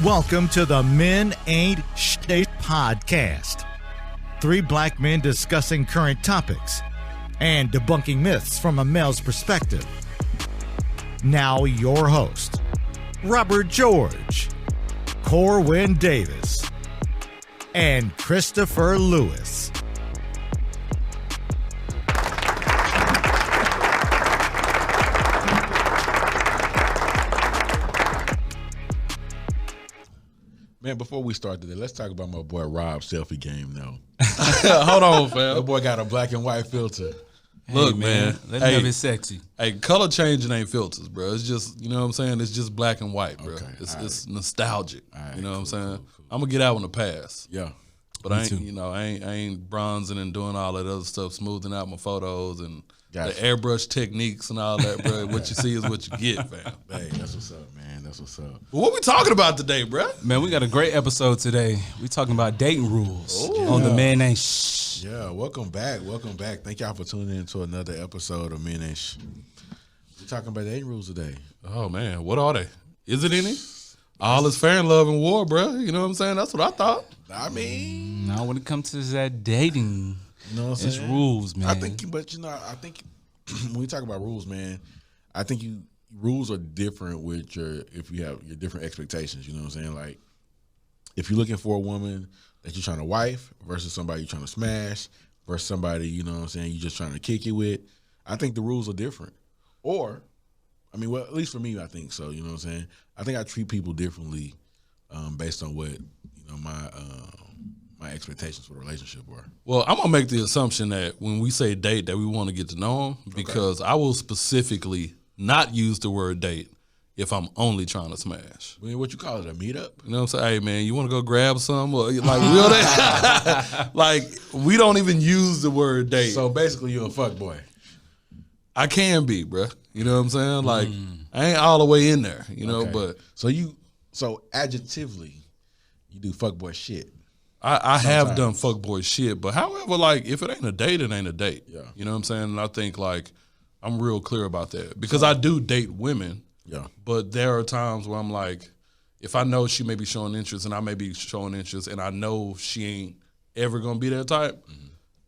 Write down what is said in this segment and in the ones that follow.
Welcome to the Men Ain't Shit podcast. 3 black men discussing current topics and debunking myths from a male's perspective. Now your host, Robert George, Corwin Davis, and Christopher Lewis. Man, before we start today, let's talk about my boy Rob's selfie game now. Hold on, fam. That boy got a black and white filter. Look, man. Let him have it sexy. Hey, color changing ain't filters, bro. It's just, you know what I'm saying? It's just black and white, bro. Okay, It's nostalgic. Right, you know what I'm saying? Cool. I'm gonna get out in the past. Yeah. But I ain't bronzing and doing all that other stuff, smoothing out my photos and Gotcha. the airbrush techniques and all that, bro. What you see is what you get, fam. Hey, that's what's up, man. That's what's up. But what we talking about today, bro? Man, we got a great episode today. We talking about dating rules on the Men Ain't Shh. Yeah, welcome back. Welcome back. Thank y'all for tuning in to another episode of Men Ain't Shh. We're talking about dating rules today. Oh, man. What are they? Is it any? All is fair in love and war, bro. You know what I'm saying? That's what I thought. I mean, Now, when it comes to that dating, you know what I'm it's saying? rules, man. I think when we talk about rules, man, I think rules are different with if you have your different expectations. You know what I'm saying? Like, if you're looking for a woman that you're trying to wife versus somebody you're trying to smash versus somebody, you know what I'm saying, you're just trying to kick it with, I think the rules are different. Or, I mean, well, at least for me, I think so. You know what I'm saying? I think I treat people differently based on what my expectations for the relationship were. Well, I'm gonna make the assumption that when we say date, that we want to get to know them, because I will specifically not use the word date if I'm only trying to smash. I mean, what you call it, a meetup? You know what I'm saying? Hey, man, you want to go grab some? Or like, like, we don't even use the word date. So basically, you're a fuck boy. I can be, bro. You know what I'm saying? Like, I ain't all the way in there, you know, Okay. but So adjectively, you do fuck boy shit. I have done fuckboy shit, but however, like, if it ain't a date, it ain't a date. Yeah. You know what I'm saying? And I think, like, I'm real clear about that. Because I do date women, Yeah. but there are times where I'm like, if I know she may be showing interest and I may be showing interest and I know she ain't ever going to be that type,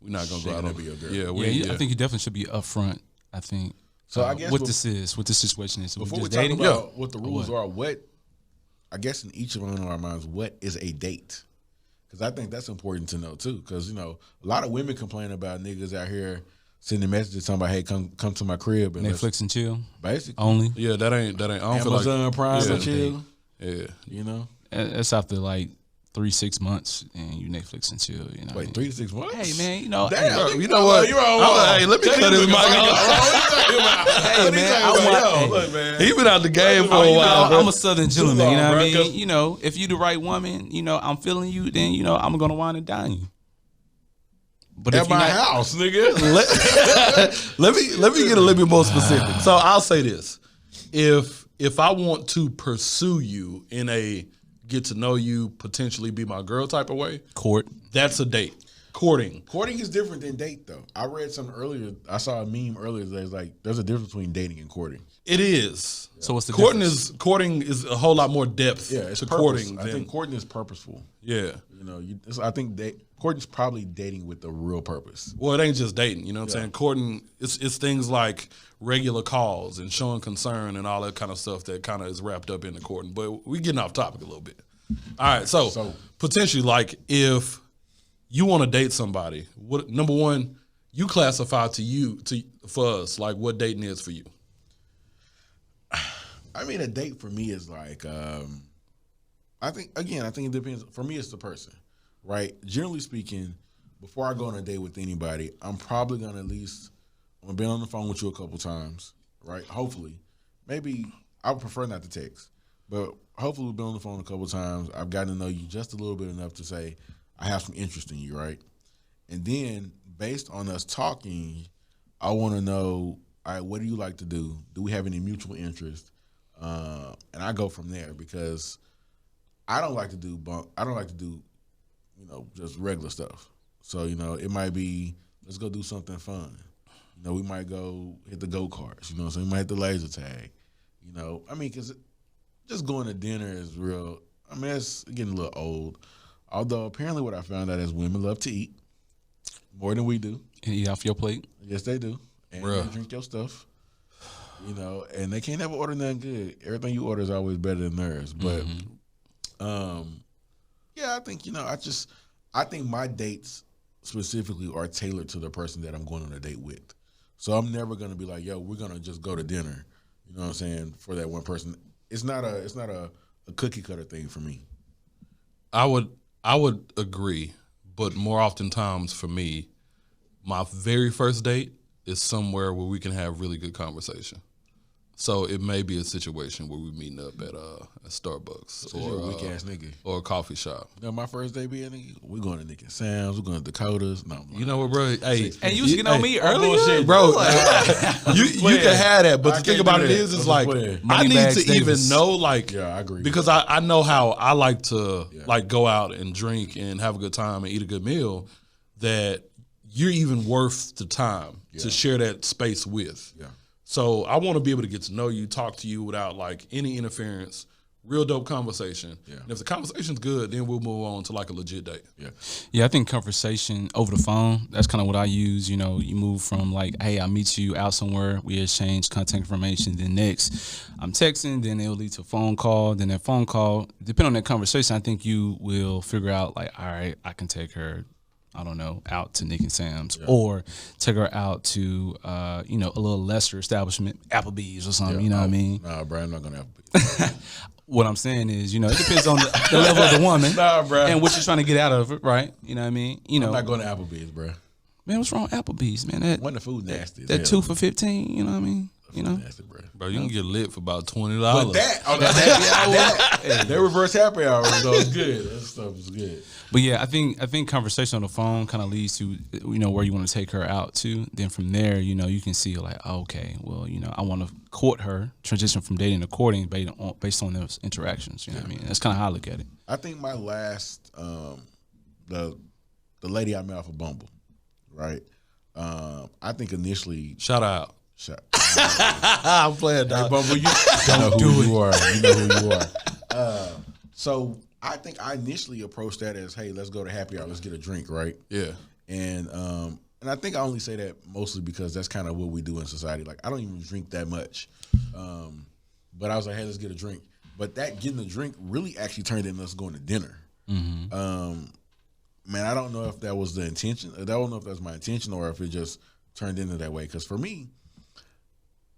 we're not going to go out gonna on be your girl. Yeah, I think you definitely should be upfront, I think. So I guess what the situation is. Before we just talk dating? about what the rules are, I guess in each of our minds, what is a date? Because I think that's important to know too. Because a lot of women complain about niggas out here sending messages talking about, hey, come to my crib and Netflix and chill. basically Only. Yeah, that ain't. I don't Amazon feel like Prime yeah. and chill. Yeah. That's after like 3-6 months and you Netflix and chill. You know. Wait, 3 to 6 months? Hey man, Damn, You know what? You're on. Hey, let me cut his mic off. Hey man, Look, man. He been out the game for a while, bro. I'm a Southern gentleman. You know what I bro, mean? If you the right woman, I'm feeling you. Then I'm gonna wine and dine you. But At if you're my not, house, nigga. let me get a little bit more specific. So I'll say this: if I want to pursue you in a get to know you, potentially be my girl type of way, court. that's a date. Courting. Courting is different than date, though. I read something earlier. I saw a meme earlier that was like, there's a difference between dating and courting. It is. So what's the courting difference? Courting is a whole lot more depth. Yeah, it's to purpose. courting. I than, think courting is purposeful. yeah. I think courting's probably dating with a real purpose. Well, it ain't just dating. You know what I'm saying? Courting, it's things like regular calls and showing concern and all that kind of stuff that kind of is wrapped up in the courting. But we getting off topic a little bit. All right, so potentially, like, if you want to date somebody, what number one, you classify for us, like, what dating is for you? I mean, a date for me is like, I think it depends. For me, it's the person, right? Generally speaking, before I go on a date with anybody, I'm probably going to I'm going to be on the phone with you a couple times, right? Hopefully. Maybe I would prefer not to text, but hopefully we've been on the phone a couple times. I've gotten to know you just a little bit enough to say, I have some interest in you, right? And then based on us talking, I want to know, all right, what do you like to do? Do we have any mutual interest? And I go from there because I don't like to do just regular stuff. So, it might be, let's go do something fun. We might go hit the go-karts, so we might hit the laser tag. Because just going to dinner is real. I mean, it's getting a little old. Although apparently, what I found out is women love to eat more than we do. And eat off your plate. Yes, they do. And they drink your stuff. You know, and they can't ever order nothing good. Everything you order is always better than theirs. But, yeah, I think I think my dates specifically are tailored to the person that I'm going on a date with. So I'm never gonna be like, yo, we're gonna just go to dinner. You know what I'm saying? For that one person, it's not a cookie cutter thing for me. I would agree, but more oftentimes for me, my very first date is somewhere where we can have really good conversation. So it may be a situation where we're meeting up at Starbucks or a weak ass nigga or a coffee shop. You know, my first day being nigga, we going to Nick and Sam's, we're going to Dakota's. No, you know what, bro? Hey, and you was getting on me earlier, bullshit, bro. You can have that, but the thing about it is like I need to even know, like, yeah, I agree, because I know how I like to like go out and drink and have a good time and eat a good meal. That you're even worth the time to share that space with. Yeah. So I want to be able to get to know you, talk to you without like any interference, real dope conversation. Yeah. And if the conversation's good, then we'll move on to like a legit date. Yeah. Yeah, I think conversation over the phone, that's kind of what I use. You know, you move from like, hey, I meet you out somewhere, we exchange contact information, then next I'm texting, then it'll lead to a phone call, then that phone call, depending on that conversation, I think you will figure out like, all right, I can take her, I don't know, out to Nick and Sam's, or take her out to, a little lesser establishment, Applebee's or something. You know what I mean? Nah, bro, I'm not gonna Applebee's. What I'm saying is, it depends on the level of the woman, bro, and what you're trying to get out of it, right? You know what I mean? I'm not going to Applebee's, bro. Man, what's wrong with Applebee's, man? When the food nasty, that 2 for $15. You know what I mean? Nasty, bro. You can get lit for about $20. But that reverse happy hour was good. That stuff was good. But yeah, I think conversation on the phone kind of leads to where you want to take her out to. Then from there, you can see like, oh, okay, well, I want to court her, transition from dating to courting based on those interactions. You know what I mean? That's kind of how I look at it. I think my last the lady I met off of Bumble, right? I think initially Shout out. I'm playing, dog. Hey, Bumble, you know who you are. You know who you are. So I think I initially approached that as, hey, let's go to happy hour, let's get a drink, right? Yeah. And I think I only say that mostly because that's kind of what we do in society. Like, I don't even drink that much. But I was like, hey, let's get a drink. But that getting a drink really actually turned into us going to dinner. Mm-hmm. Man, I don't know if that was the intention. I don't know if that's my intention or if it just turned into that way. Because for me,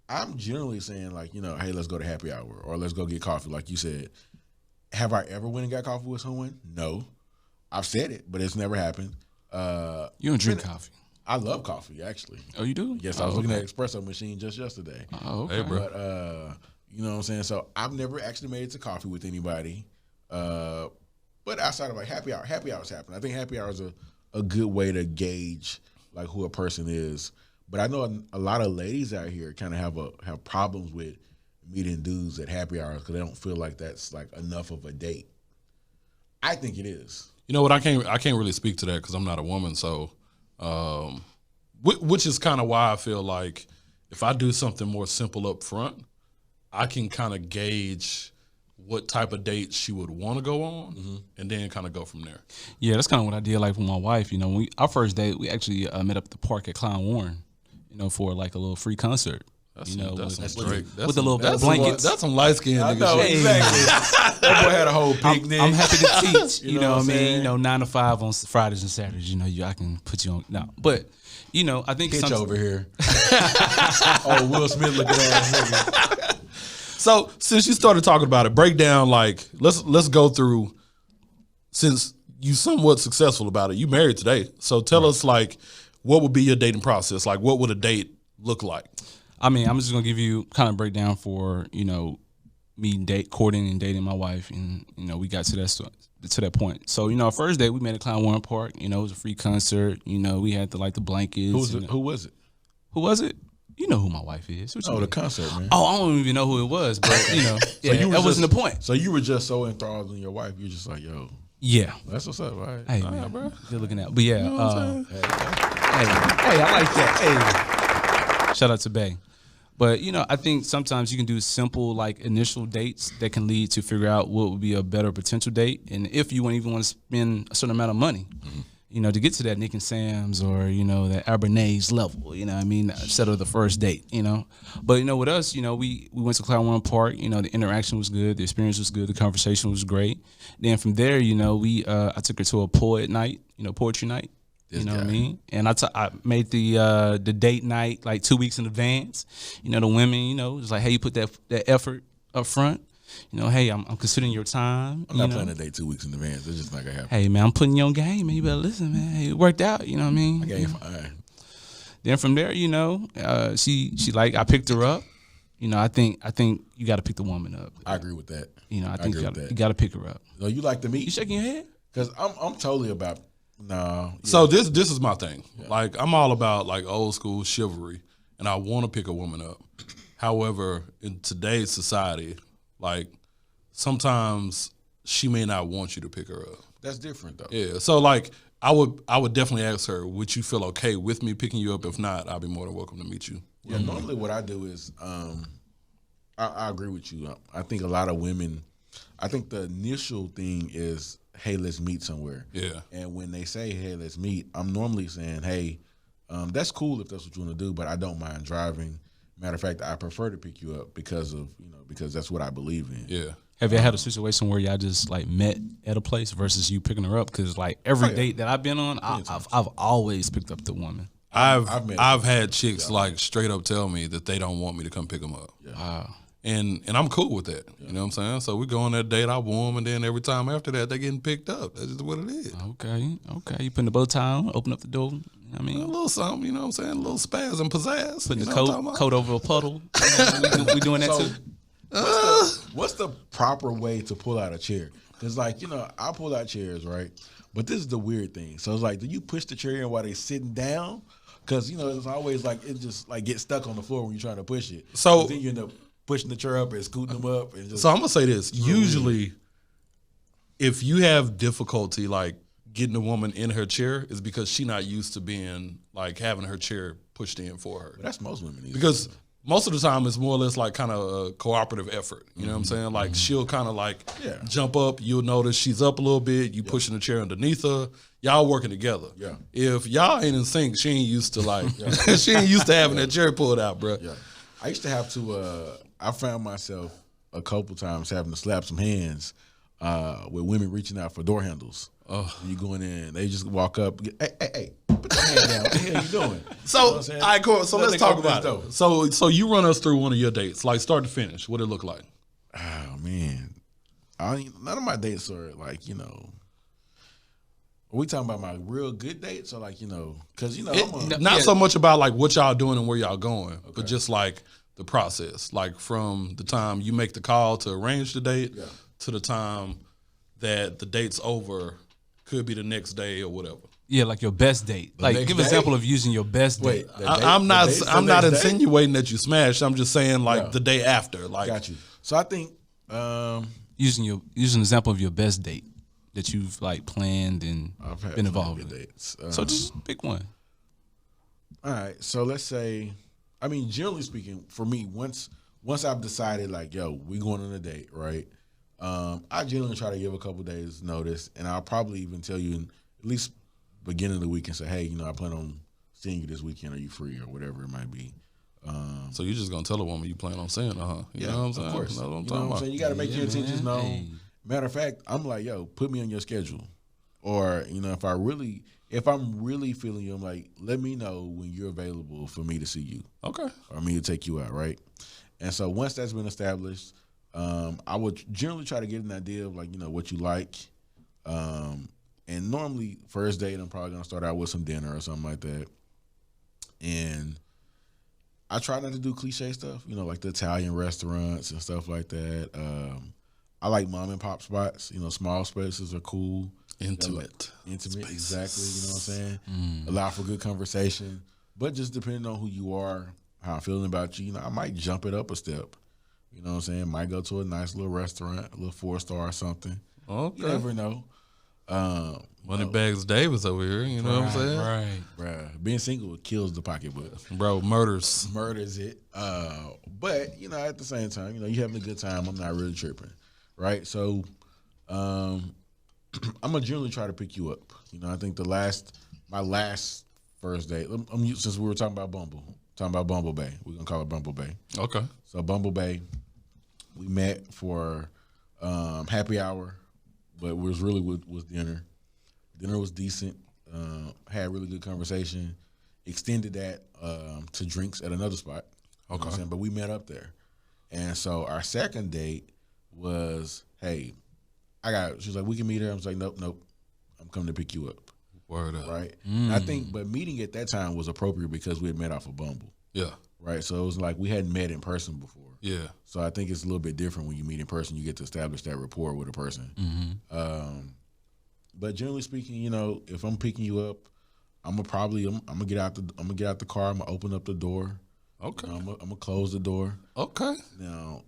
I'm generally saying like, hey, let's go to happy hour or let's go get coffee, like you said. Have I ever went and got coffee with someone? No. I've said it, but it's never happened. You don't drink coffee? I love coffee, actually. Oh, you do? Yes, I was looking at an espresso machine just yesterday. Oh, okay. Hey, bro. But, you know what I'm saying? So I've never actually made it to coffee with anybody. But outside of like happy hours happen. I think happy hour is a good way to gauge like who a person is. But I know a lot of ladies out here kind of have problems with meeting dudes at happy hours because they don't feel like that's like enough of a date. I think it is. You know what? I can't really speak to that because I'm not a woman. So, which is kind of why I feel like if I do something more simple up front, I can kind of gauge what type of date she would want to go on, and then kind of go from there. Yeah, that's kind of what I did like with my wife. Our first date, we actually met up at the park at Clown Warren, for like a little free concert. That's with the little blankets. That's some light skinned nigga know, shit. Exactly. That boy had a whole picnic. I'm happy to teach. you know what I mean? saying? 9 to 5 on Fridays and Saturdays. I can put you on. No, but I think Hitch over here. Oh, Will Smith looking ass nigga. So since you started talking about it, break down like let's go through. Since you somewhat successful about it, you married today. So tell us like what would be your dating process? Like what would a date look like? I mean, I'm just gonna give you kind of breakdown for me courting and dating my wife, and we got to that point. So our first date we met at Clown Warren Park. It was a free concert. We had the blankets. Who was it? Who was it? You know who my wife is. The concert, man. Oh, I don't even know who it was, but that wasn't the point. So you were just so enthralled in your wife, you're just like, yo. Yeah. That's what's up, right? Hey, all man, right, bro. Good looking out. But yeah, You know what I'm saying? hey, I like that. Hey. Shout out to Bay. But I think sometimes you can do simple like initial dates that can lead to figure out what would be a better potential date, and if you even want to spend a certain amount of money, to get to that Nick and Sam's or that Abernay's level, instead of the first date, But with us, we went to Cloud One Park. The interaction was good, the experience was good, the conversation was great. Then from there, I took her to a poetry night. You know what I mean? And I made the date night like 2 weeks in advance. The women, it's like, hey, you put that effort up front. Hey, I'm considering your time. I'm not planning a date 2 weeks in advance. It's just not gonna happen. Hey, man, I'm putting you on game, man. You better listen, man. Hey, it worked out. You know what I mean? My game fine. Then from there, she I picked her up. I think you got to pick the woman up. I agree with that. I think you got to pick her up. No, you like the meat? You shaking your head? Because I'm totally about. No. Yeah. So this is my thing. Yeah. Like I'm all about like old school chivalry, and I want to pick a woman up. However, in today's society, like sometimes she may not want you to pick her up. That's different though. Yeah. So like I would definitely ask her, would you feel okay with me picking you up? If not, I'll be more than welcome to meet you. Yeah. Normally, what I do is I agree with you. I think a lot of women. I think the initial thing is, hey, let's meet somewhere. Yeah. And when they say, hey, let's meet, I'm normally saying, hey, that's cool if that's what you want to do, but I don't mind driving. Matter of fact, I prefer to pick you up because that's what I believe in. Yeah. Have you had a situation where y'all just like met at a place versus you picking her up? Because like every date that I've been on, I've always picked up the woman. I've had chicks like straight up tell me that they don't want me to come pick them up. Yeah. Wow. And I'm cool with that. You know what I'm saying? So we go on that date, I warm, and then every time after that, they getting picked up. That's just what it is. Okay. You putting the bow tie on, open up the door. I mean, a little something, you know what I'm saying? A little spaz and pizzazz. Putting the coat over a puddle. we doing that too. What's the proper way to pull out a chair? Because I pull out chairs, right? But this is the weird thing. So it's like, do you push the chair in while they sitting down? Because it's always like it just like gets stuck on the floor when you're trying to push it. So then you end up pushing the chair up and scooting them up. And just, so I'm gonna say this: usually, if you have difficulty like getting a woman in her chair, is because she's not used to being like having her chair pushed in for her. But that's most women. Because most of the time it's more or less like kind of a cooperative effort. You know what I'm saying? Like she'll kind of like jump up. You'll notice she's up a little bit. You pushing the chair underneath her. Y'all working together. Yeah. If y'all ain't in sync, she ain't used to like she ain't used to having that chair pulled out, bro. Yeah. I used to have to. I found myself a couple times having to slap some hands with women reaching out for door handles. Oh, you going in, they just walk up. Hey, put your hand down. What the hell you doing? So, all right, cool. So let's talk about it. So you run us through one of your dates, like start to finish. What it look like? Oh man, none of my dates are like Are we talking about my real good dates or like because not so much about like what y'all doing and where y'all going, but just like the process, like from the time you make the call to arrange the date to the time that the date's over, could be the next day or whatever. Yeah, like your best date. Like give an example of using your best date. I'm not insinuating that you smashed. I'm just saying like the day after. Like, got you. So I think using an example of your best date that you've like planned and been involved with. Dates. So just pick one. All right. So let's say, generally speaking, for me, once I've decided like, yo, we going on a date, right? I generally try to give a couple days notice, and I'll probably even tell you at least beginning of the week and say, hey, I plan on seeing you this weekend. Are you free or whatever it might be? So you're just gonna tell a woman you plan on seeing her, huh? You know what I'm saying? Of course. That's what I'm you know what I'm saying? You got to make your intentions known. Hey. Matter of fact, I'm like, yo, put me on your schedule, or if I'm really feeling you, I'm like, let me know when you're available for me to see you. Okay. Or me to take you out, right? And so once that's been established, I would generally try to get an idea of like, what you like. And normally first date, I'm probably going to start out with some dinner or something like that. And I try not to do cliche stuff, like the Italian restaurants and stuff like that. I like mom and pop spots. Small spaces are cool. Intimate, spaces. Exactly. You know what I'm saying? Allow for good conversation. But just depending on who you are, how I'm feeling about you, I might jump it up a step. You know what I'm saying? Might go to a nice little restaurant, a little 4-star or something. Okay. You never know. Moneybags Davis over here, you know what I'm saying? Right. Bruh, being single kills the pocketbook. Bro, murders it. But at the same time, you having a good time. I'm not really tripping, right? So, I'm gonna generally try to pick you up. I think my last first date. Since we were talking about Bumble Bay, we're gonna call it Bumble Bay. Okay. So Bumble Bay, we met for happy hour, but it was really was dinner. Dinner was decent. Had really good conversation. Extended that to drinks at another spot. You know what I'm saying? But we met up there. And so our second date was, hey, she was like, we can meet her. I was like, nope. I'm coming to pick you up. Word up. Right? And I think, but meeting at that time was appropriate because we had met off of Bumble. Yeah. Right? So it was like we hadn't met in person before. Yeah. So I think it's a little bit different when you meet in person. You get to establish that rapport with a person. But generally speaking, if I'm picking you up, I'm gonna get out the car. I'm gonna open up the door. Okay. I'm gonna close the door. Okay. Now,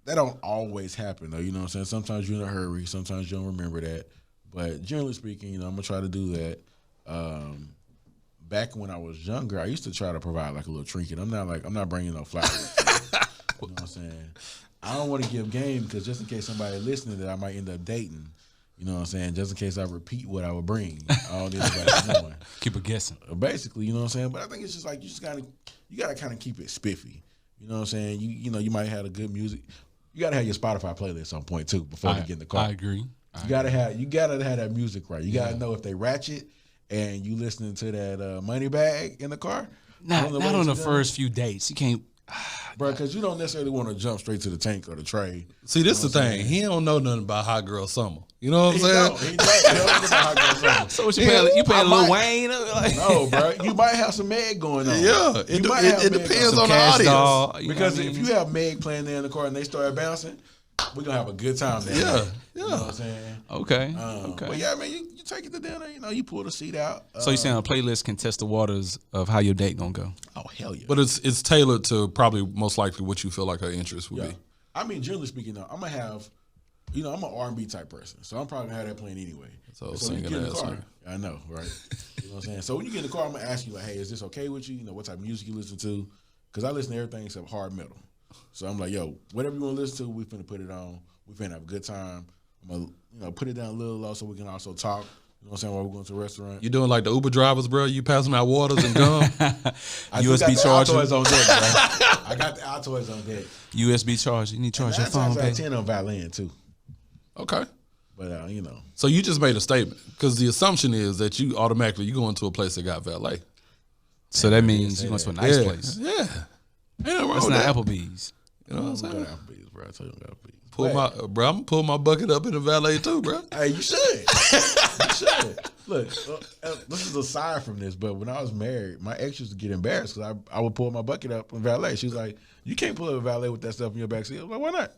that don't always happen though. You know what I'm saying? Sometimes you're in a hurry. Sometimes you don't remember that. But generally speaking, I'm gonna try to do that. Back when I was younger, I used to try to provide like a little trinket. I'm not bringing no flowers. You know what I'm saying? I don't want to give game because just in case somebody listening that I might end up dating. You know what I'm saying? Just in case I repeat what I would bring, all this about knowing. Keep it guessing. Basically, you know what I'm saying? But I think it's just like you gotta kind of keep it spiffy. You know what I'm saying? You might have a good music. You gotta have your Spotify playlist at some point too before you get in the car. I agree. You gotta have that music right. You gotta know if they ratchet and you listening to that Money Bag in the car. Not on the first few dates. You can't. Bro, because you don't necessarily want to jump straight to the tank or the tray. See, this is the thing. He don't know nothing about Hot Girl Summer. You know what I'm saying? He don't know about Hot Girl Summer. So what you playing Lil Wayne? No, bro. You might have some Meg going on. Yeah, it depends on the audience. Because if you have Meg playing there in the car and they start bouncing, we're going to have a good time there. Yeah. You know what I'm saying? Okay. But yeah, man, you take it to dinner, you pull the seat out. So you saying a playlist can test the waters of how your date gonna go? Oh, hell yeah. But it's tailored to probably most likely what you feel like her interest would be. I mean, generally speaking, though, I'm going to have, I'm an R&B type person. So I'm probably going to have that playing anyway. So when you get in the car, nigga. I know, right? You know what I'm saying? So when you get in the car, I'm going to ask you, like, hey, is this okay with you? What type of music you listen to? Because I listen to everything except hard metal. So I'm like, yo, whatever you want to listen to, we finna put it on. We finna have a good time. I'm going to, put it down a little low so we can also talk. You know what I'm saying? While we're going to a restaurant. You doing like the Uber drivers, bro? You passing out waters and gum? USB charger. Altoids on deck, bro. I got the Altoids on deck. USB charger. You need to charge your phone, baby. 10 on Valiant too. Okay. But So you just made a statement because the assumption is that you go into a place that got valet. So that means you going to a nice place. Yeah. Ain't nothing wrong It's with not that. Applebee's. You know what I'm saying? Applebee's, bro. I tell you, Applebee's. I'm gonna pull my bucket up in the valet too, bro. Hey, you should. You should. Look, this is aside from this, but when I was married, my ex used to get embarrassed because I would pull my bucket up in valet. She was like, "You can't pull up a valet with that stuff in your backseat." I was like, "Why not?"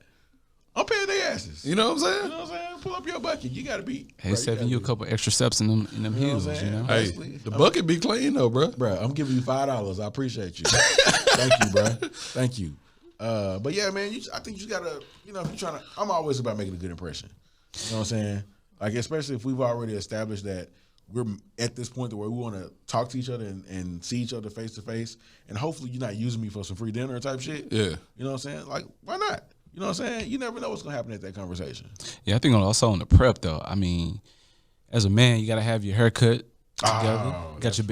I'm paying their asses. You know what I'm saying? You know what I'm saying? Pull up your bucket. You gotta be. Hey, saving you a couple extra steps in them heels. Hey, the bucket be clean though, bro. Bro, I'm giving you $5. I appreciate you. Thank you, bro. Thank you. But yeah, man, I think you gotta, if you're trying to, I'm always about making a good impression. You know what I'm saying? Like, especially if we've already established that we're at this point where we want to talk to each other and see each other face to face, and hopefully you're not using me for some free dinner type shit. Yeah. You know what I'm saying? Like, why not? You know what I'm saying? You never know what's gonna happen at that conversation. Yeah, I think also on the prep though. I mean, as a man, you gotta have your haircut together.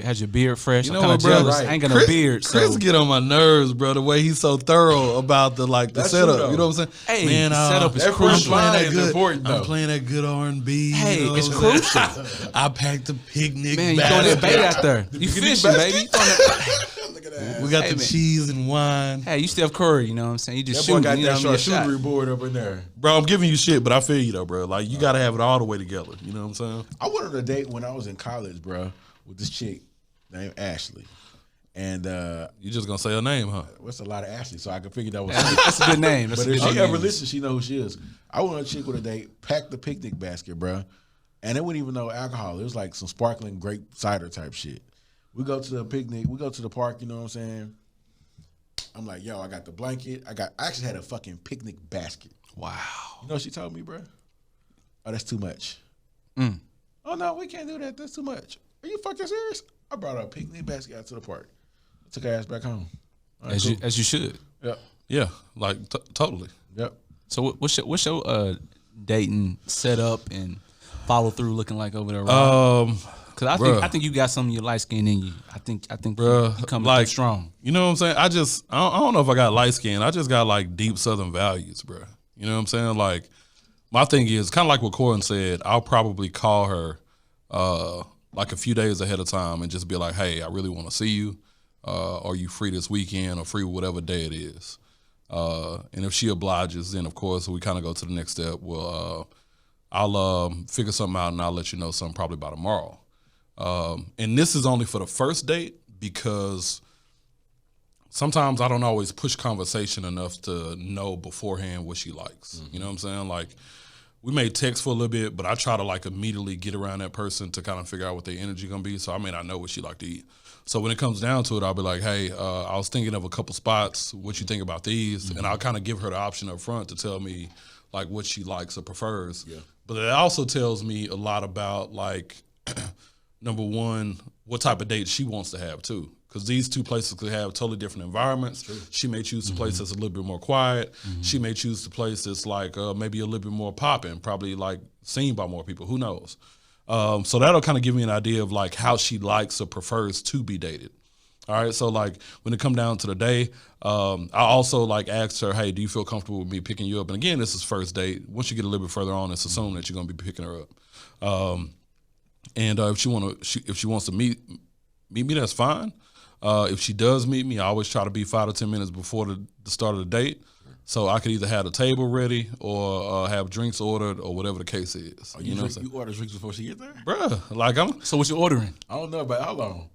Has your beard fresh. You I'm know kind what, of bro? jealous. I ain't got no beard. Chris So get on my nerves, bro. The way he's so thorough about the That's setup. true, You know what I'm saying? Hey, Man, the setup is that crucial. first line that is good. important, though. I'm playing that good R&B. Hey, you know it's what I'm saying? crucial. I packed a picnic Man, you throwing that bait out there. You fishing, baby. You throwing that- Look at that. We got Hey, the man. cheese and wine. Hey, you Steph Curry. You know what I'm saying? You just That boy shoot. got You know that what I mean? Shot. charcuterie board up in there. Bro, I'm giving you shit, but I feel you though, bro. Like, you got to have it all the way together. You know what I'm saying? I went on a date when I was in college, bro, with this chick named Ashley. And You just going to say her name, huh? what's a lot of Ashley, so I could figure that was That's a good name. That's But a if good she name. ever listens, she know who she is. I went on a chick with a date, packed the picnic basket, bro. And it wasn't even no alcohol. It was like some sparkling grape cider type shit. We go to the picnic. We go to the park, you know what I'm saying? I'm like, yo, I got the blanket. I actually had a fucking picnic basket. Wow. You know what she told me, bro? Oh, that's too much. Oh no, we can't do that. That's too much. Are you fucking serious? I brought a picnic basket out to the park. I took her ass back home. Right, as cool. you should. Yep. Yeah, like totally. Yep. So what's your dating setup and follow through looking like over there? Because I think you got some of your light skin in you. I think you coming like strong. You know what I'm saying? I don't know if I got light skin. I just got like deep Southern values, bro. You know what I'm saying? Like my thing is kind of like what Corin said. I'll probably call her like a few days ahead of time and just be like, hey, I really want to see you. Are you free this weekend or free whatever day it is? And if she obliges, then of course we kind of go to the next step. Well, I'll figure something out and I'll let you know something probably by tomorrow. And this is only for the first date because sometimes I don't always push conversation enough to know beforehand what she likes. Mm-hmm. You know what I'm saying? Like we may text for a little bit, but I try to like immediately get around that person to kind of figure out what their energy gonna be. So I may not know what she like to eat. So when it comes down to it, I'll be like, hey, I was thinking of a couple spots. What you think about these? Mm-hmm. And I'll kind of give her the option up front to tell me like what she likes or prefers. Yeah. But it also tells me a lot about like, number one, what type of date she wants to have too. Because these two places could have totally different environments. She may choose a place that's a little bit more quiet. Mm-hmm. She may choose a place that's like maybe a little bit more popping, probably like seen by more people. Who knows? So that'll kind of give me an idea of like how she likes or prefers to be dated. All right, so like when it come down to the day, I also like asked her, hey, do you feel comfortable with me picking you up? And again, this is first date. Once you get a little bit further on, it's assumed that you're gonna be picking her up. And if she wants to meet me, that's fine. If she does meet me, I always try to be 5 to 10 minutes before the start of the date. So I could either have the table ready or have drinks ordered or whatever the case is. Oh, you order drinks before she get there? Bruh, like So what you ordering? I don't know about how long.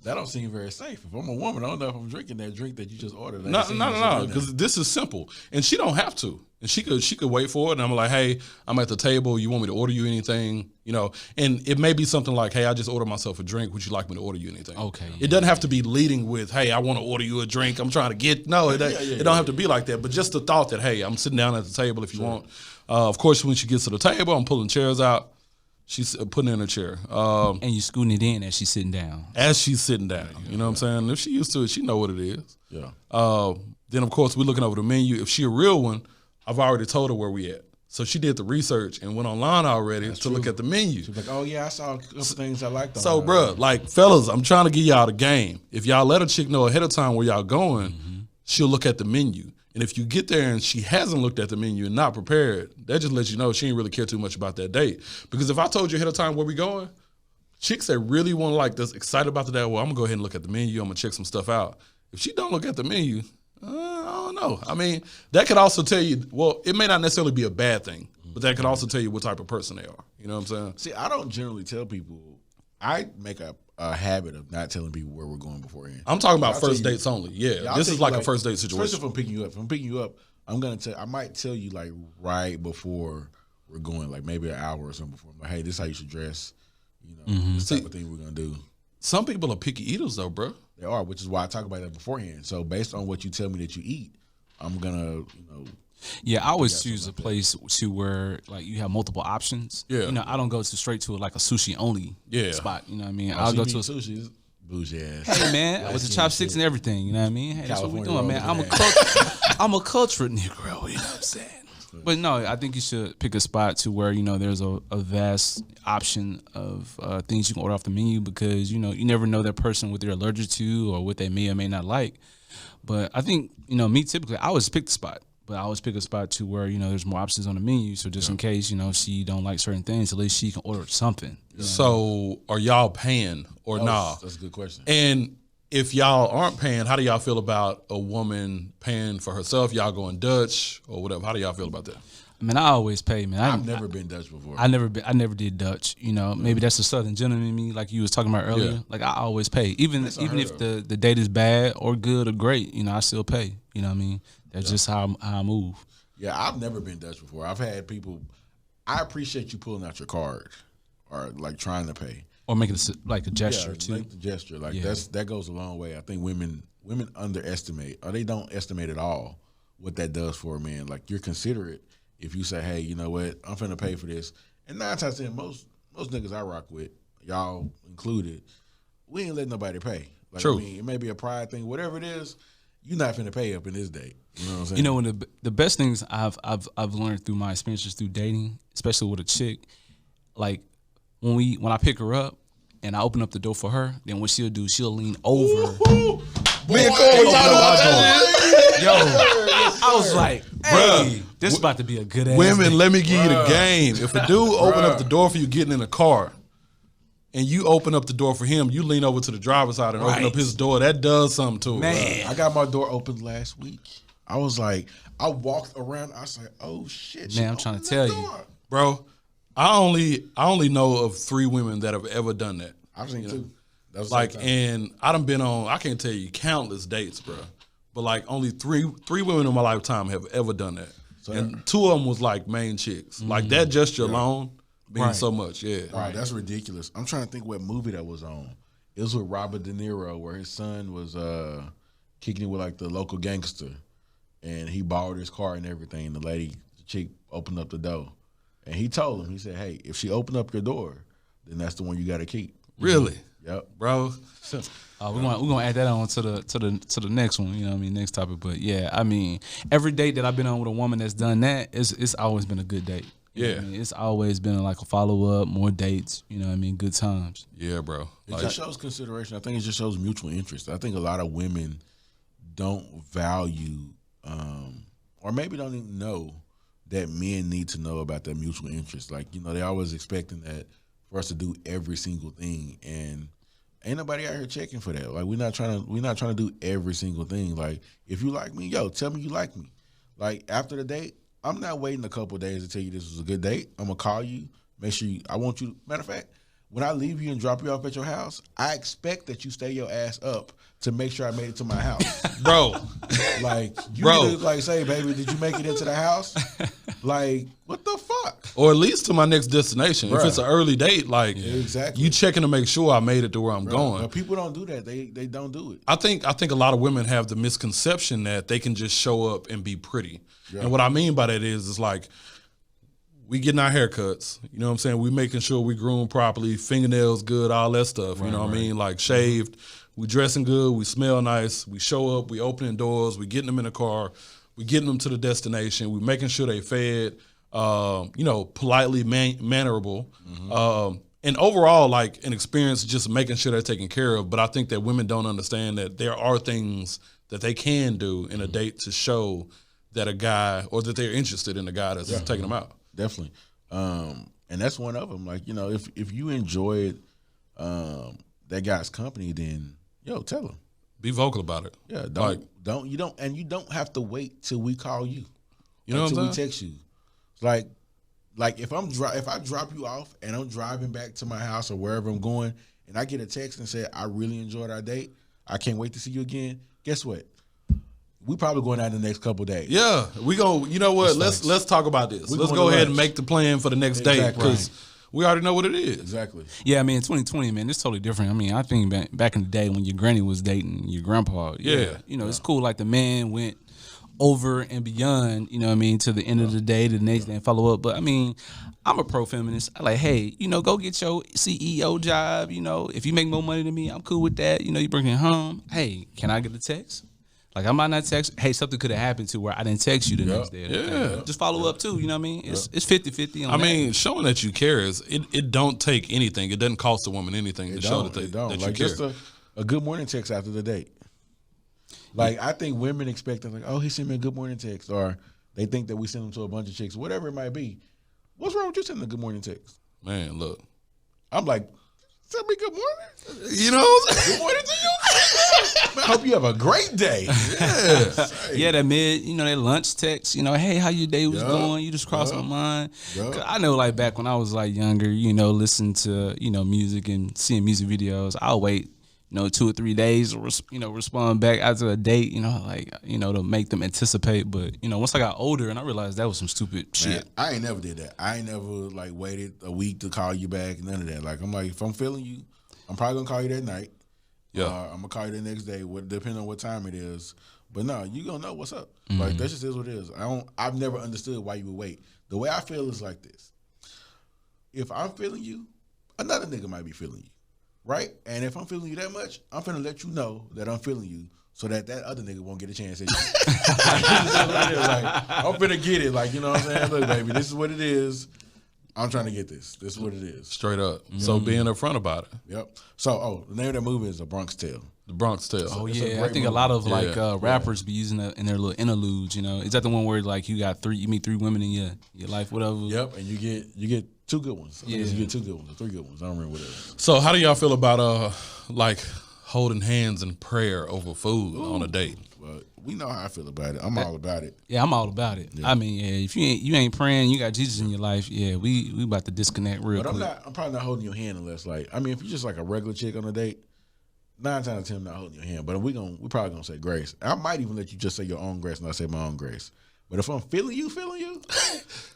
That don't seem very safe. If I'm a woman, I don't know if I'm drinking that drink that you just ordered. No, because this is simple. And she don't have to. And she could wait for it. And I'm like, hey, I'm at the table. You want me to order you anything? You know, and it may be something like, hey, I just ordered myself a drink. Would you like me to order you anything? Okay. It doesn't have to be leading with, hey, I want to order you a drink. I'm trying to get, no, it don't have to be like that. But just the thought that, hey, I'm sitting down at the table if you want. Of course, when she gets to the table, I'm pulling chairs out. She's putting her in a chair. And you scooting it in as she's sitting down. As she's sitting down. You know what I'm saying? If she used to it, she know what it is. Yeah. Then, of course, we're looking over the menu. If she a real one, I've already told her where we at. So she did the research and went online already look at the menu. She's like, oh, yeah, I saw a couple things I liked on So, bruh, like, fellas, I'm trying to give y'all the game. If y'all let a chick know ahead of time where y'all going, she'll look at the menu. And if you get there and she hasn't looked at the menu and not prepared, that just lets you know she ain't really care too much about that date. Because if I told you ahead of time where we going, chicks that really want to like this, excited about the date, well, I'm going to go ahead and look at the menu. I'm going to check some stuff out. If she don't look at the menu, I don't know. I mean, that could also tell you, well, it may not necessarily be a bad thing, but that could also tell you what type of person they are. You know what I'm saying? See, I don't generally tell people. I make a habit of not telling people where we're going beforehand. I'm talking about first dates only. Yeah, this is like a first date situation. First, if I'm picking you up, I might tell you like right before we're going, like maybe an hour or something before. I'm like, hey, this is how you should dress. You know, this type of thing we're gonna do. Some people are picky eaters though, bro. They are, which is why I talk about that beforehand. So based on what you tell me that you eat, I'm gonna, Yeah, I always choose a place to where like you have multiple options. Yeah, you know, I don't go straight to like a sushi only spot. You know what I mean? I'll go to a sushi. Bougie ass. Hey man, with the chopsticks and everything. You know what I mean? Hey, that's what we doing, man. I'm a cultured Negro. You know what I'm saying? But no, I think you should pick a spot to where there's a vast option of things you can order off the menu because you never know that person what they're allergic to or what they may or may not like. But I think me typically I always pick the spot. But I always pick a spot to where, there's more options on the menu. So just in case, she don't like certain things, at least she can order something. So are y'all paying or nah? That's a good question. And if y'all aren't paying, how do y'all feel about a woman paying for herself? Y'all going Dutch or whatever? How do y'all feel about that? I mean, I always pay, man. I've never been Dutch before. I never did Dutch. Maybe that's the Southern gentleman in me, like you was talking about earlier. Yeah. Like I always pay, even if the date is bad or good or great. I still pay. You know what I mean? That's just how I move. Yeah, I've never been Dutch before. I've had people. I appreciate you pulling out your card or like trying to pay or making like a gesture too. Make the gesture like that goes a long way. I think women underestimate or they don't estimate at all what that does for a man. Like you're considerate if you say, hey, you know what, I'm finna pay for this. And 9 times out of 10, most niggas I rock with, y'all included, we ain't letting nobody pay. Like, True. I mean, it may be a pride thing, whatever it is. You're not finna pay up in this date. You know what I'm saying? You know, one of the best things I've learned through my experiences through dating, especially with a chick, like when I pick her up and I open up the door for her, then what she'll do, she'll lean over. Me and Cole was talking about that. Yo, I was like, hey, this is about to be a good ass Women, day. let me give you the game. If a dude open up the door for you getting in a car, and you open up the door for him, you lean over to the driver's side and open up his door. That does something to it. Man. I got my door open last week. I was like, I walked around. I was like, oh shit. Man, I'm trying to tell you. Bro, I only know of 3 women that have ever done that. I've seen 2. That was Like, the same time. and I done been on, I can't tell you countless dates, bro. But like only three women in my lifetime have ever done that. And 2 of them was like main chicks. Like that gesture alone means so much. Yeah. Right, that's ridiculous. I'm trying to think what movie that was on. It was with Robert De Niro, where his son was kicking it with like the local gangster, and he borrowed his car and everything. The chick opened up the door, and he told him, he said, "Hey, if she opened up your door, then that's the one you got to keep." Really? Yep, Bro. We're gonna add that on to the next one. You know what I mean? Next topic. But yeah, I mean, every date that I've been on with a woman that's done that, it's always been a good date. You know what I mean? It's always been like a follow up, more dates. You know what I mean? Good times. Yeah, bro. It just shows consideration. I think it just shows mutual interest. I think a lot of women don't value, or maybe don't even know that men need to know about their mutual interest. Like, you know, they always expecting that for us to do every single thing, and ain't nobody out here checking for that. Like, we're not trying to do every single thing. Like, if you like me, yo, tell me you like me. Like, after the date, I'm not waiting a couple of days to tell you this was a good date. I'm gonna call you, make sure I want you. Matter of fact, when I leave you and drop you off at your house, I expect that you stay your ass up to make sure I made it to my house. Bro. Like, you need to, like, say, baby, did you make it into the house? Like, what the fuck? Or at least to my next destination. If it's an early date, like, exactly, you checking to make sure I made it to where I'm going. But people don't do that. They don't do it. I think a lot of women have the misconception that they can just show up and be pretty. Yeah. And what I mean by that is like, we getting our haircuts, you know what I'm saying? We making sure we groom properly, fingernails good, all that stuff, you know what I mean? Like shaved, we dressing good, we smell nice, we show up, we opening doors, we getting them in the car, we getting them to the destination, we making sure they fed, you know, politely mannerable. And overall, like an experience just making sure they're taken care of. But I think that women don't understand that there are things that they can do in a date to show that a guy, or that they're interested in a guy that's taking them out. Definitely. And that's one of them. Like, you know, if you enjoyed that guy's company, then yo, tell him. Be vocal about it. Yeah, you don't have to wait till we call you. You know what I'm saying? Till we text you. Like if I drop you off and I'm driving back to my house or wherever I'm going, and I get a text and say, I really enjoyed our date, I can't wait to see you again. Guess what? We probably going out in the next couple of days. Yeah, we go. You know what? Let's talk about this. Let's go ahead and make the plan for the next date, because we already know what it is. Exactly. Yeah, I mean, in 2020, man, it's totally different. I mean, I think back in the day when your granny was dating your grandpa. You know, it's cool. Like the man went over and beyond. You know what I mean? To the end of the day, the next day, and follow up. But I mean, I'm a pro-feminist. I like, hey, you know, go get your CEO job. You know, if you make more money than me, I'm cool with that. You know, you bring it home. Hey, can I get a text? Like, I might not text, hey, something could have happened to where I didn't text you the next day. Yeah. Just follow up, too, you know what I mean? It's 50-50 on that. I mean, showing that you care it don't take anything. It doesn't cost a woman anything to show that you like care. Just a good morning text after the date. Like, I think women expect, like, oh, he sent me a good morning text, or they think that we send them to a bunch of chicks, whatever it might be. What's wrong with you sending a good morning text? Man, look. I'm like, send me good morning. You know, good morning to you. I hope you have a great day. Yeah, that that lunch text, you know, hey, how your day was going? You just crossed my mind. I know, like, back when I was, like, younger, you know, listening to, you know, music and seeing music videos, I'll wait, you know, 2 or 3 days, respond back after a date, you know, like, you know, to make them anticipate. But, you know, once I got older and I realized that was some stupid shit. I ain't never did that. I ain't never, like, waited a week to call you back, none of that. Like, I'm like, if I'm feeling you, I'm probably going to call you that night. Yeah, I'm gonna call you the next day, depending on what time it is. But no, you gonna know what's up. Like, that just is what it is. I've never understood why you would wait. The way I feel is like this: if I'm feeling you another nigga might be feeling you, right? And if I'm feeling you that much, I'm finna let you know that I'm feeling you, so that other nigga won't get a chance at you. Like, I'm finna get it. Like, you know what I'm saying? Look, baby, this is what it is. I'm trying to get this. This is what it is. Straight up. So being upfront about it. Yep. So, the name of that movie is A Bronx Tale. The Bronx Tale. Oh It's a yeah, I great think a movie. lot of like rappers be using that in their little interludes. You know, is that the one where like you meet 3 women in your life, whatever? Yep, and you get 2 good ones. Yeah. You get 2 good ones or 3 good ones. I don't remember what it is. So how do y'all feel about like holding hands in prayer over food on a date? Well, we know how I feel about it. I'm all about it. Yeah, I'm all about it. Yeah. I mean, yeah, if you ain't praying, you got Jesus in your life. Yeah, we about to disconnect real But quick. I'm probably not holding your hand unless like, I mean, if you're just like a regular chick on a date, 9 times out of 10 I'm not holding your hand. But we probably gonna say grace. I might even let you just say your own grace and I say my own grace. But if I'm feeling you,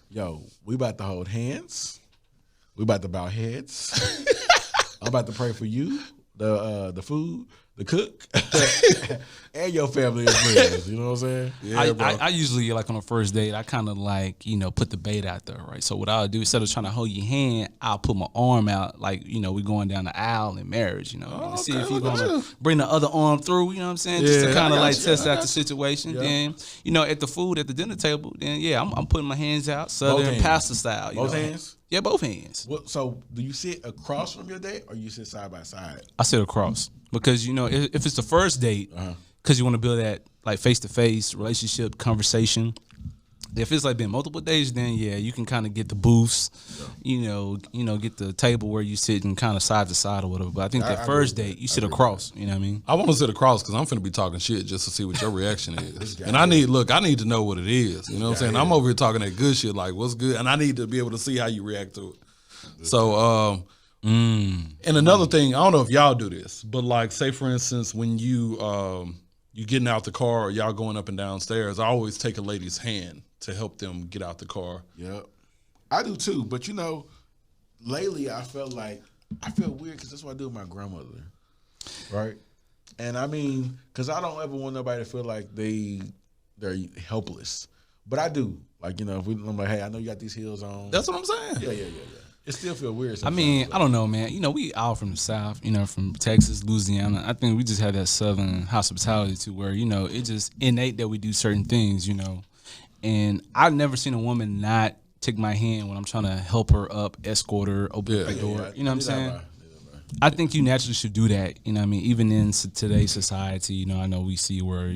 yo, we about to hold hands. We about to bow heads. I'm about to pray for you, the food, the cook, and your family and friends. You know what I'm saying? Yeah, bro. I usually, like on a first date, I kind of like, put the bait out there, right? So what I'll do, instead of trying to hold your hand, I'll put my arm out, like, we going down the aisle in marriage, to see if you're going to bring the other arm through, you know what I'm saying? Just to kind of like test out the situation. Yeah. Then, at the food, at the dinner table, then yeah, I'm putting my hands out, Southern hands. pastor style. Both hands? Yeah, both hands. Well, so do you sit across from your date or you sit side by side? I sit across because if it's the first date, because you want to build that like face to face relationship conversation. If it's like been multiple days, then yeah, you can kind of get the booths, get the table where you sit and kind of side to side or whatever. But I think that first date, you sit across. You know what I mean? I want to sit across because I'm finna be talking shit just to see what your reaction is. And I need to know what it is. You know what I'm saying? I'm over here talking that good shit, like what's good, and I need to be able to see how you react to it. So, and another thing, I don't know if y'all do this, but like, say for instance, when you getting out the car or y'all going up and down stairs, I always take a lady's hand to help them get out the car. Yep. I do too, but lately I feel weird because that's what I do with my grandmother, right? And I mean, because I don't ever want nobody to feel like they're helpless, but I do. Like, if I'm like, hey, I know you got these heels on. That's what I'm saying. Yeah. It still feel weird I mean, I don't know, man. We all from the South, from Texas, Louisiana. I think we just have that Southern hospitality to where, it's just innate that we do certain things, And I've never seen a woman not take my hand when I'm trying to help her up, escort her, open the door. Yeah. You know what I'm saying? I think you naturally should do that. You know what I mean? Even in today's society, I know we see where,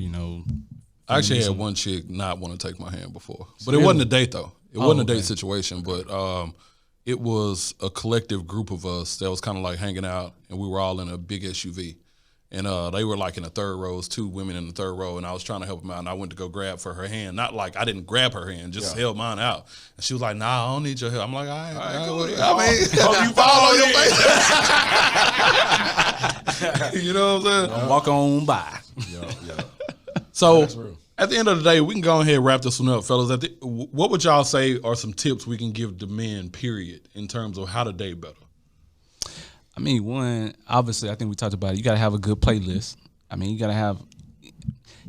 I actually had one chick not want to take my hand before. But it wasn't a date, though. It wasn't a date situation. But it was a collective group of us that was kind of like hanging out, and we were all in a big SUV. And they were like in the third row, 2 women in the third row, and I was trying to help them out, and I went to go grab for her hand. Not like I didn't grab her hand, just held mine out. And she was like, nah, I don't need your help. I'm like, all right, cool. You fall on your face. You know what I'm saying? Walk on by. Yeah. So at the end of the day, we can go ahead and wrap this one up, fellas. What would y'all say are some tips we can give the men, period, in terms of how to date better? I mean, one, obviously, I think we talked about it. You got to have a good playlist. I mean, you got to have,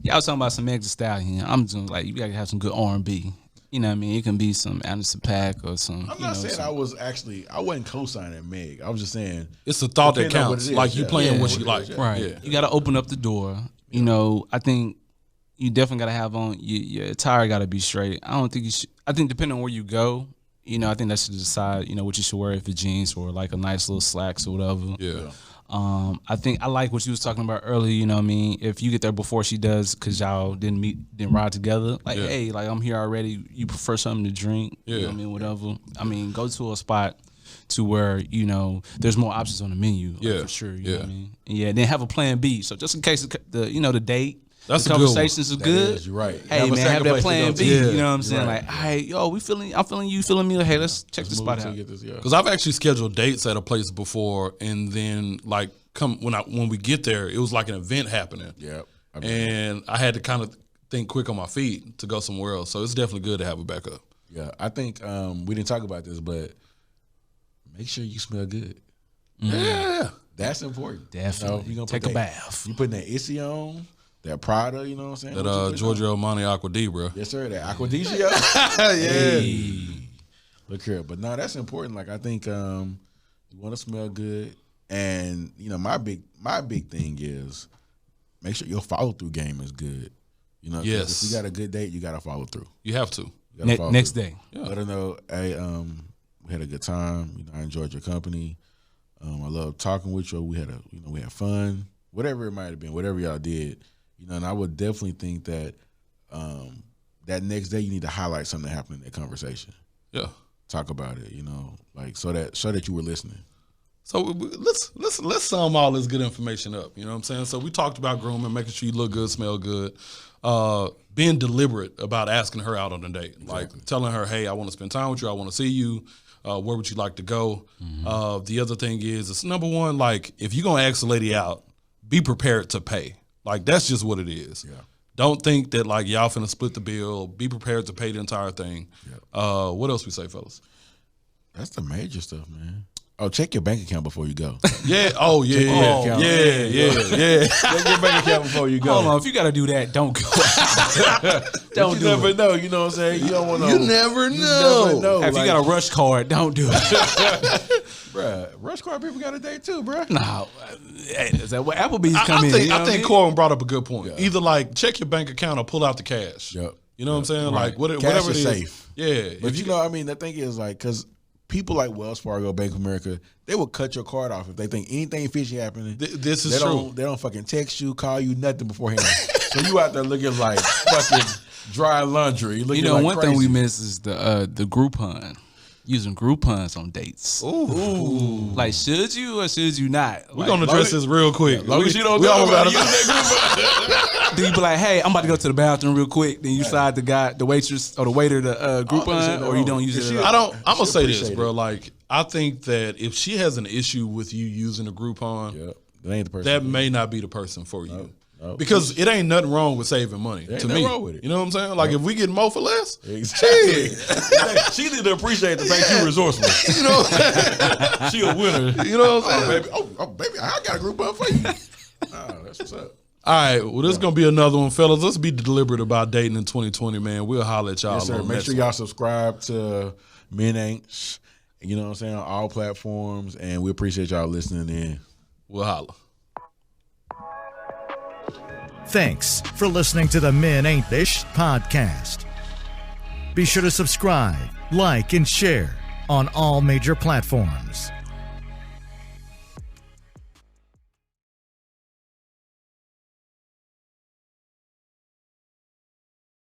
y'all was talking about some Meg Thee Stallion. I'm just like, you got to have some good R&B. You know what I mean? It can be some Anderson .Paak or some. I'm not saying I wasn't co-signing Meg. I was just saying. It's the thought that counts. Like you playing what you like. Right. Yeah. You got to open up the door. I think you definitely got to have on, your attire got to be straight. I don't think you should, I think depending on where you go, I think that should decide, what you should wear, if it's jeans or like a nice little slacks or whatever. Yeah. I think I like what you was talking about earlier, you know what I mean? If you get there before she does because y'all didn't ride together, like, hey, like I'm here already, you prefer something to drink, you know what I mean, whatever. I mean, go to a spot to where, there's more options on the menu, for sure, you know what I mean? And then have a plan B. So just in case the date, that's the conversations are good. You're right. Hey, man, have that plan B. Yeah, you know what I'm saying? Right. Like, hey, yo, I'm feeling you, feeling me. Like, hey, let's check this spot out. Because I've actually scheduled dates at a place before, and then like when we get there, it was like an event happening. Yeah. And I had to kind of think quick on my feet to go somewhere else. So it's definitely good to have a backup. Yeah, I think we didn't talk about this, but make sure you smell good. Yeah, that's important. Definitely. You gonna take a bath. You putting that Issy on. That Prada, you know what I'm saying? That Giorgio Armani Aqua D, bro. Yes, sir. That Aquadisio. Yeah. Hey. Look here. But no, that's important. Like, I think, You want to smell good. And, you know, my big thing is make sure your follow-through game is good. You know, yes. If you got a good date, you got to follow through. You have to. Next day. Yeah. Let her know, hey, we had a good time. You know, I enjoyed your company. I love talking with you. We had fun. Whatever it might have been, whatever y'all did. You know, and I would definitely think that that next day you need to highlight something that happened in that conversation. Yeah. Talk about it, you know, like so that you were listening. So let's sum all this good information up. You know what I'm saying? So we talked about grooming, making sure you look good, smell good, being deliberate about asking her out on a date, exactly. Like telling her, hey, I want to spend time with you. I want to see you. Where would you like to go? Mm-hmm. The other thing is, it's number one, like if you're going to ask a lady out, be prepared to pay. Like that's just what it is. Yeah. Don't think that like y'all finna split the bill. Be prepared to pay the entire thing. Yeah. What else we say, fellas? That's the major stuff, man. Oh, check your bank account before you go. Yeah. Oh, yeah. Yeah. Check your bank account before you go. Hold on. If you got to do that, don't go. Don't do it. You never know. You know what I'm saying? You don't want to. You never know. If you got a rush card, don't do it. Bruh, rush card people got a date too, bruh. No. Is that what Applebee's coming in? I think Corbin brought up a good point. Yeah. Either like check your bank account or pull out the cash. Yep. You know what I'm saying? Right. Like whatever cash it is. Safe. Yeah. But you know, I mean, the thing is like, because people like Wells Fargo, Bank of America, they will cut your card off if they think anything fishy happening. This is true. They don't fucking text you, call you, nothing beforehand. So you out there looking like fucking dry laundry. You know, like one crazy. thing we miss is the Groupon. Using Groupons on dates. Ooh. Like, should you or should you not? We're going to address this real quick. As long as you don't know about to use that Groupon. Then you be like, hey, I'm about to go to the bathroom real quick. Then you slide the waitress or the waiter the Groupon, or you don't use it at all. I'm going to say this, bro. Like, I think that if she has an issue with you using a Groupon, that ain't the person. That may not be the person for you. No. Because it ain't nothing wrong with saving money to me. Wrong with it. You know what I'm saying? Like if we get more for less, exactly. She need to appreciate the fact you resourceful. You know, she a winner. You know what I'm saying? Baby, I got a Groupon for you. That's what's up. All right, well, this is going to be another one, fellas. Let's be deliberate about dating in 2020, man. We'll holler at y'all. Yes, sir. Make sure y'all subscribe to Men Ain't, you know what I'm saying, on all platforms, and we appreciate y'all listening in. We'll holler. Thanks for listening to the Men Ain't This podcast. Be sure to subscribe, like, and share on all major platforms.